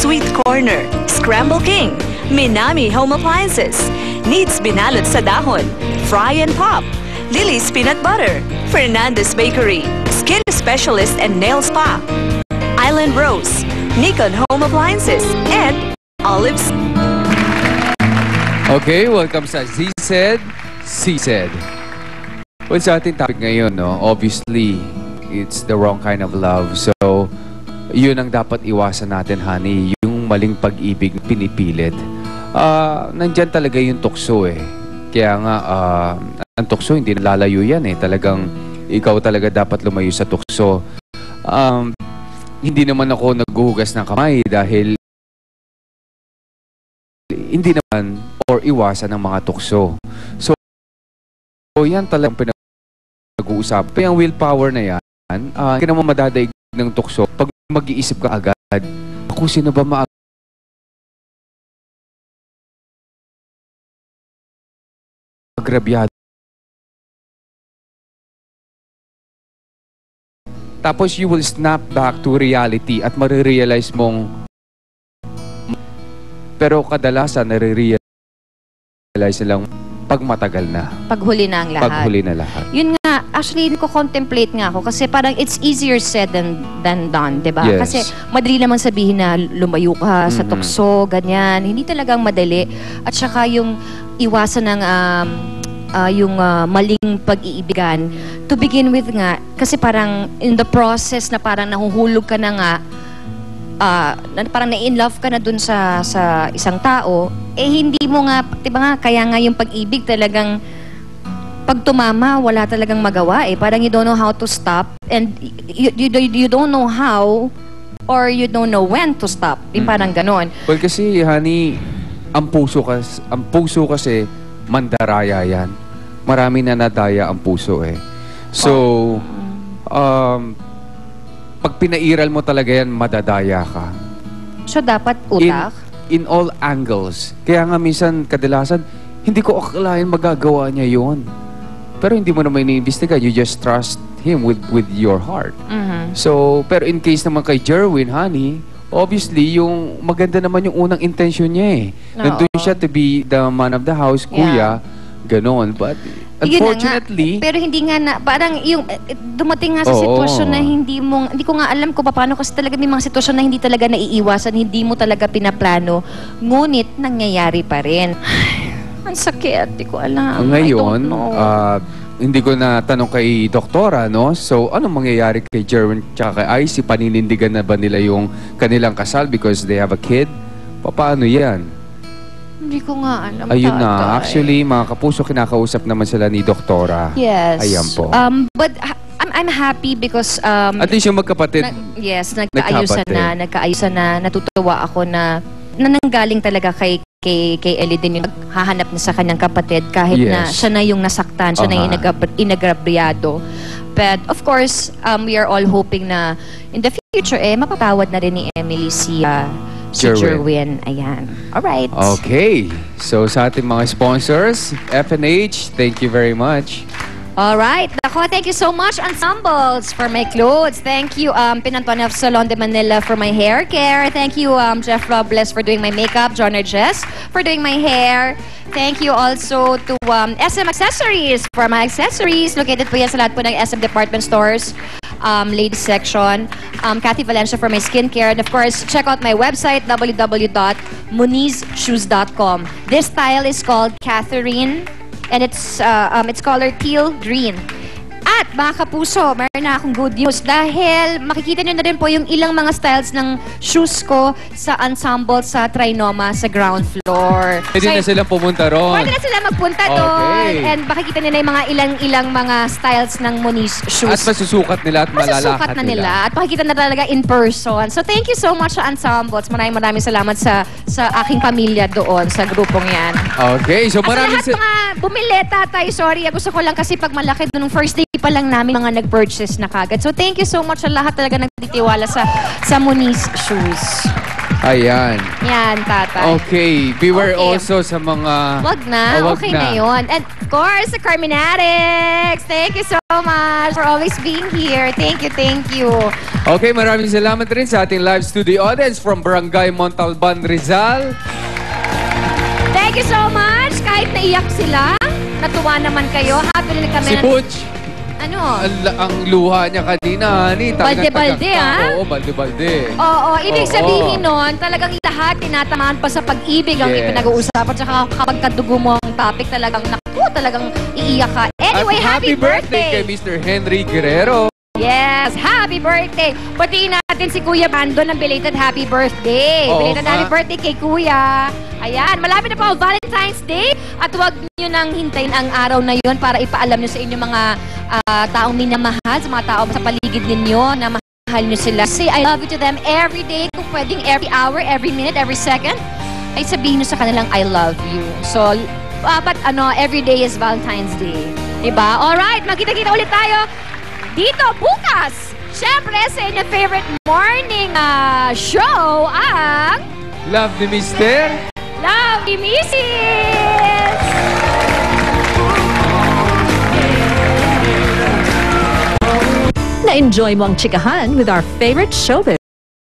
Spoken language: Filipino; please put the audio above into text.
Sweet Corner, Scramble King, Minami Home Appliances, Needs Binalot sa Dahon, Fry and Pop, Lily's Peanut Butter, Fernandez Bakery, Skin Specialist and Nail Spa, Island Rose, Nikon Home Appliances, and Olives. Okay, welcome sa Z Said, C Said. Well, sa ating topic ngayon, no, obviously, it's the wrong kind of love. So, yun ang dapat iwasan natin, honey. Yung maling pag-ibig pinipilit. Nandyan talaga yung tukso eh. Kaya nga, ang tukso hindi nalalayo yan eh. Talagang ikaw talaga dapat lumayo sa tukso. Hindi naman ako naghuhugas ng kamay dahil hindi naman or iwasan ng mga tukso. So yan talagang pinag-uusap. Yung willpower na yan, hindi naman madadaig ng tukso pag mag-iisip ka agad. Ako, sino ba maagrabyado? Tapos you will snap back to reality at marirealize mong pero kadalasan nare-realize lang pag matagal na. Paghuli na ang lahat. Paghuli na lahat. Yun nga, actually, ko-contemplate nga ako kasi parang it's easier said than done, di ba? Yes. Kasi madali naman sabihin na lumayo ka sa tukso, ganyan. Hindi talagang madali. At saka yung iwasan ng yung maling pag-iibigan. To begin with nga, kasi parang in the process na parang nahuhulog ka na nga, parang na-in-love ka na dun sa isang tao, eh hindi mo nga, diba nga, kaya nga yung pag-ibig talagang, pag tumama, wala talagang magawa eh. Parang you don't know how to stop, and you don't know how, or you don't know when to stop. Yung parang ganon. Well, kasi, honey, ang puso kasi, mandaraya yan. Marami na nadaya ang puso eh. So, pag pinairal mo talaga yan, madadaya ka. So, dapat utak? In all angles. Kaya nga minsan, kadalasan, hindi ko akalain magagawa niya yun. Pero hindi mo naman iniimbestiga. You just trust him with your heart. So, pero in case naman kay Jerwin, honey, obviously, yung maganda naman yung unang intention niya eh. Nandun siya to be the man of the house, kuya, ganon. But, unfortunately... Pero hindi nga na, parang yung, dumating nga sa sitwasyon na hindi ko nga alam kung paano kasi talaga may mga sitwasyon na hindi talaga naiiwasan, hindi mo talaga pinaplano, ngunit nangyayari pa rin. Ang sakit, di ko alam. Ngayon, hindi ko na tanong kay doktora, no? So, anong mangyayari kay Jerwin tsaka kay Icy? Paninindigan na ba nila yung kanilang kasal because they have a kid? Paano yan? Hindi ko nga alam. Ayun na. Actually, mga kapuso, kinakausap naman sila ni doktora. Yes. Ayan po. But I'm happy because... at least yung magkapatid, nagkaayusan na, natutuwa ako na nanggaling talaga kay Ellie din yung hahanap na sa kanyang kapatid kahit na siya na yung nasaktan, siya na yung inagrabyado. But of course, we are all hoping na in the future, mapatawad na rin ni Emily si Jerwin. Ayan. Alright. Okay. So sa ating mga sponsors, F&H, thank you very much. Alright. Ako, thank you so much, Ensembles, for my clothes. Thank you, Pinantonio of Salon de Manila for my hair care. Thank you, Jeff Robles for doing my makeup. John or Jess for doing my hair. Thank you also to SM Accessories for my accessories. Located po yan sa lahat po ng SM department stores. Ladies section. Cathy Valencia for my skincare. And of course, check out my website, www.munizshoes.com. This style is called Catherine. And it's color teal green. At mga kapuso, meron na akong good news dahil makikita nyo na rin po yung ilang mga styles ng shoes ko sa Ensemble sa Trinoma sa ground floor. Pwede na silang pumunta ron. Pwede na sila magpunta doon. And makikita nila yung mga ilang mga styles ng Moniz shoes. At masusukat nila at malalakat na nila. At makikita na talaga in person. So thank you so much sa Ensembles. Maraming salamat sa aking pamilya doon, sa grupong yan. Okay, so maraming... At sa lahat mga bumili, tatay, sorry. Gusto ko lang kasi pag malaki doon, first day pa lang namin mga nag-purchase na kagad. So thank you so much sa lahat talaga nagtitiwala sa Moniz shoes. Ayan. Yan, tatay. Okay. Beware Okay. also sa mga... Wag na, Oh, wag okay na. na yun. And of course, the Carminatics, thank you so much for always being here. Thank you, thank you. Okay, maraming salamat rin sa ating live studio audience from Barangay Montalban, Rizal. Thank you so much. Kahit naiyak sila, natuwa naman kayo. Happy rin kami. Si Butch, Ano? ang luha niya kanina, honey. talagang Balde-balde, tagakta. ah? Oo, balde-balde. Oo, ibig Oo. sabihin nun, talagang lahat tinatamaan pa sa pag-ibig ang Yes. ipinag-uusapan. Tsaka kapag kadugo mo ang topic, talagang naku, talagang iiyak ka. Anyway, At happy birthday! kay Mr. Henry Guerrero. Yes, happy birthday! Batiin natin si Kuya Bando ng belated happy birthday. Oo Belated nga. happy birthday kay Kuya. Ayan, malapit na po ang Valentine's Day at huwag nyo nang hintayin ang araw na yun para ipaalam nyo sa inyong mga taong minamahal, sa mga taong sa paligid ninyo na mahal nyo sila. Say I love you to them every day, kung pwedeng every hour, every minute, every second, ay sabihin nyo sa kanilang I love you. So, but every day is Valentine's Day. Diba? Alright, magkita-kita ulit tayo dito bukas. Siyempre, sa inyong favorite morning show, ang Love ni Mr. Love ni Mrs. Na-enjoy mo ang chikahan with our favorite showbiz